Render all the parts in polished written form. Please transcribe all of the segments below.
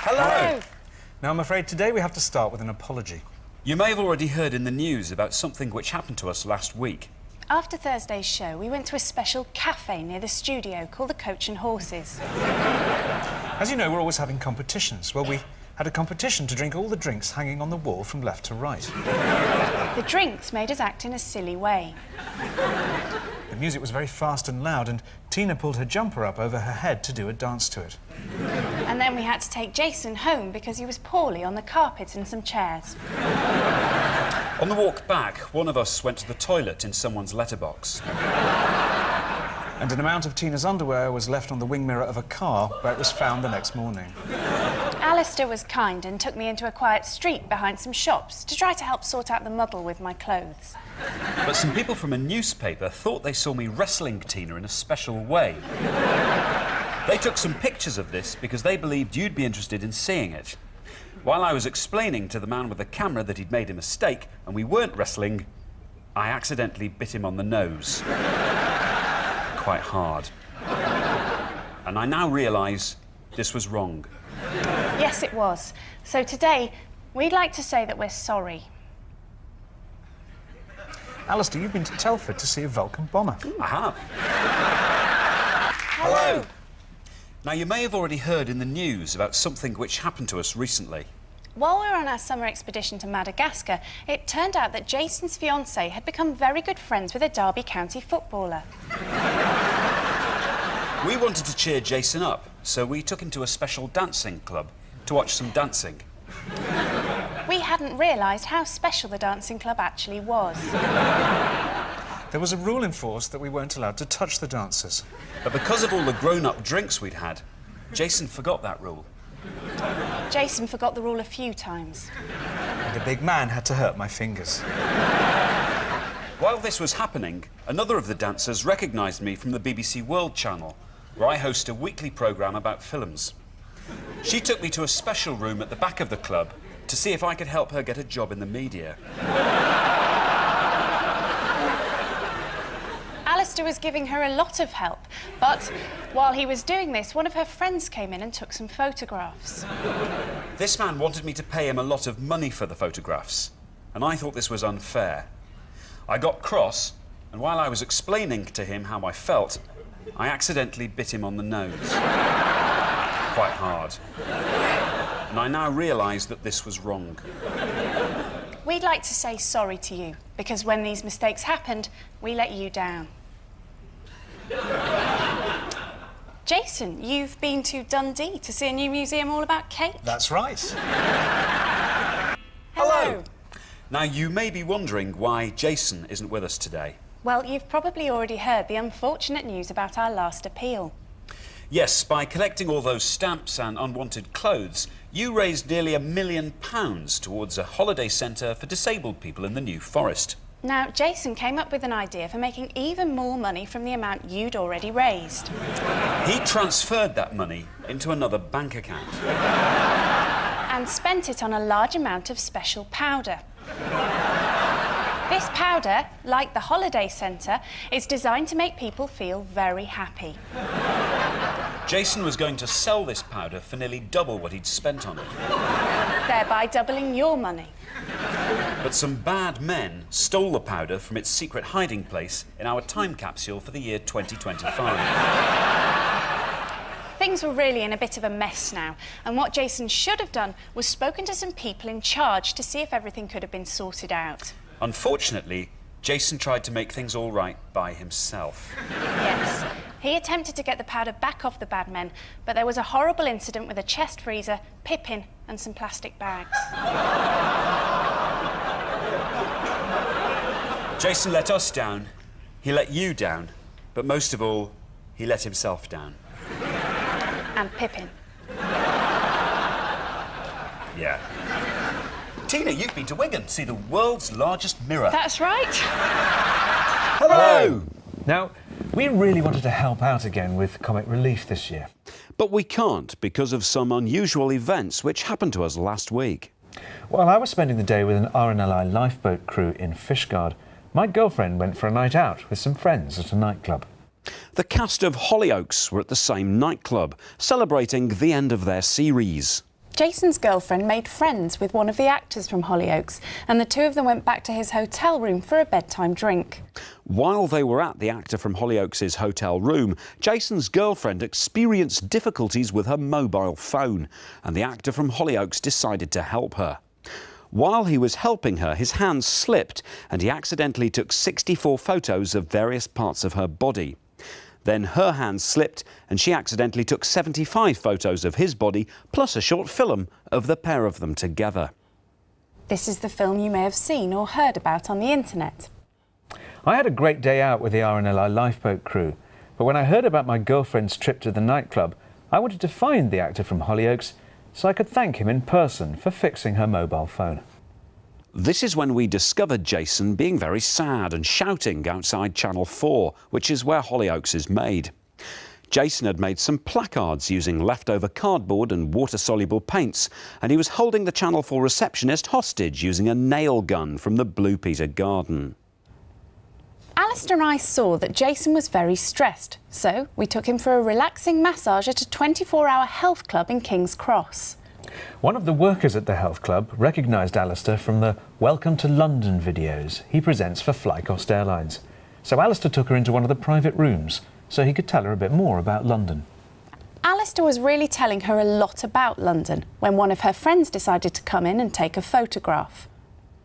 Hello! Now, I'm afraid today we have to start with an apology. You may have already heard in the news about something which happened to us last week. After Thursday's show, we went to a special cafe near the studio called the Coach and Horses. As you know, we're always having competitions. Well, we had a competition to drink all the drinks hanging on the wall from left to right. The drinks made us act in a silly way. The music was very fast and loud, and Tina pulled her jumper up over her head to do a dance to it. And then we had to take Jason home because he was poorly on the carpet and some chairs. On the walk back, one of us went to the toilet in someone's letterbox. And an amount of Tina's underwear was left on the wing mirror of a car where it was found the next morning. Alistair was kind and took me into a quiet street behind some shops to try to help sort out the muddle with my clothes. But some people from a newspaper thought they saw me wrestling Tina in a special way. They took some pictures of this because they believed you'd be interested in seeing it. While I was explaining to the man with the camera that he'd made a mistake and we weren't wrestling, I accidentally bit him on the nose. Quite hard. And I now realise this was wrong. Yes, it was. So today, we'd like to say that we're sorry. Alistair, you've been to Telford to see a Vulcan bomber. I have. Hello! Now, you may have already heard in the news about something which happened to us recently. While we were on our summer expedition to Madagascar, it turned out that Jason's fiancée had become very good friends with a Derby County footballer. We wanted to cheer Jason up, so we took him to a special dancing club to watch some dancing. We hadn't realised how special the dancing club actually was. There was a rule in force that we weren't allowed to touch the dancers. But because of all the grown-up drinks we'd had, Jason forgot that rule. Jason forgot the rule a few times. And a big man had to hurt my fingers. While this was happening, another of the dancers recognised me from the BBC World Channel, where I host a weekly programme about films. She took me to a special room at the back of the club to see if I could help her get a job in the media. Alistair was giving her a lot of help, but while he was doing this, one of her friends came in and took some photographs. This man wanted me to pay him a lot of money for the photographs, and I thought this was unfair. I got cross, and while I was explaining to him how I felt, I accidentally bit him on the nose. Quite hard. And I now realise that this was wrong. We'd like to say sorry to you, because when these mistakes happened, we let you down. Jason, you've been to Dundee to see a new museum all about cake. That's right. Hello. Now, you may be wondering why Jason isn't with us today. Well, you've probably already heard the unfortunate news about our last appeal. Yes, by collecting all those stamps and unwanted clothes, you raised nearly £1 million towards a holiday centre for disabled people in the New Forest. Now, Jason came up with an idea for making even more money from the amount you'd already raised. He transferred that money into another bank account. And spent it on a large amount of special powder. This powder, like the holiday centre, is designed to make people feel very happy. Jason was going to sell this powder for nearly double what he'd spent on it. Thereby doubling your money. But some bad men stole the powder from its secret hiding place in our time capsule for the year 2025. Things were really in a bit of a mess now, and what Jason should have done was spoken to some people in charge to see if everything could have been sorted out. Unfortunately, Jason tried to make things all right by himself. Yes. He attempted to get the powder back off the bad men, but there was a horrible incident with a chest freezer, Pippin, and some plastic bags. Jason let us down, he let you down, but most of all, he let himself down. And Pippin. Yeah. Tina, you've been to Wigan to see the world's largest mirror. That's right. Hello! Now, we really wanted to help out again with comic relief this year. But we can't because of some unusual events which happened to us last week. While I was spending the day with an RNLI lifeboat crew in Fishguard, my girlfriend went for a night out with some friends at a nightclub. The cast of Hollyoaks were at the same nightclub, celebrating the end of their series. Jason's girlfriend made friends with one of the actors from Hollyoaks, and the two of them went back to his hotel room for a bedtime drink. While they were at the actor from Hollyoaks' hotel room, Jason's girlfriend experienced difficulties with her mobile phone, and the actor from Hollyoaks decided to help her. While he was helping her, his hands slipped and he accidentally took 64 photos of various parts of her body. Then her hands slipped and she accidentally took 75 photos of his body, plus a short film of the pair of them together. This is the film you may have seen or heard about on the internet. I had a great day out with the RNLI lifeboat crew, but when I heard about my girlfriend's trip to the nightclub, I wanted to find the actor from Hollyoaks so I could thank him in person for fixing her mobile phone. This is when we discovered Jason being very sad and shouting outside Channel 4, which is where Hollyoaks is made. Jason had made some placards using leftover cardboard and water-soluble paints, and he was holding the Channel 4 receptionist hostage using a nail gun from the Blue Peter garden. Alistair and I saw that Jason was very stressed, so we took him for a relaxing massage at a 24-hour health club in King's Cross. One of the workers at the health club recognised Alistair from the Welcome to London videos he presents for Flycost Airlines. So Alistair took her into one of the private rooms so he could tell her a bit more about London. Alistair was really telling her a lot about London when one of her friends decided to come in and take a photograph.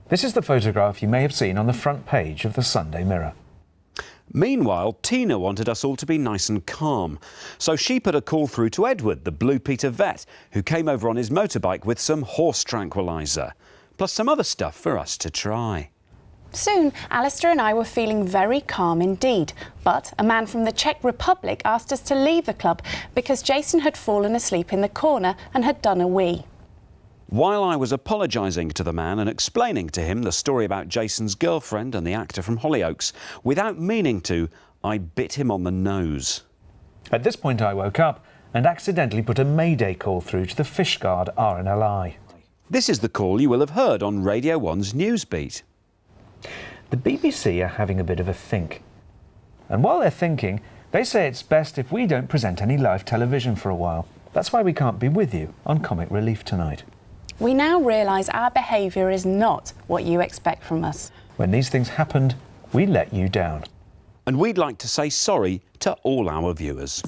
This is the photograph you may have seen on the front page of the Sunday Mirror. Meanwhile, Tina wanted us all to be nice and calm, so she put a call through to Edward, the Blue Peter vet, who came over on his motorbike with some horse tranquiliser, plus some other stuff for us to try. Soon, Alistair and I were feeling very calm indeed, but a man from the Czech Republic asked us to leave the club because Jason had fallen asleep in the corner and had done a wee. While I was apologising to the man and explaining to him the story about Jason's girlfriend and the actor from Hollyoaks, without meaning to, I bit him on the nose. At this point I woke up and accidentally put a Mayday call through to the Fishguard RNLI. This is the call you will have heard on Radio 1's Newsbeat. The BBC are having a bit of a think. And while they're thinking, they say it's best if we don't present any live television for a while. That's why we can't be with you on Comic Relief tonight. We now realise our behaviour is not what you expect from us. When these things happened, we let you down. And we'd like to say sorry to all our viewers.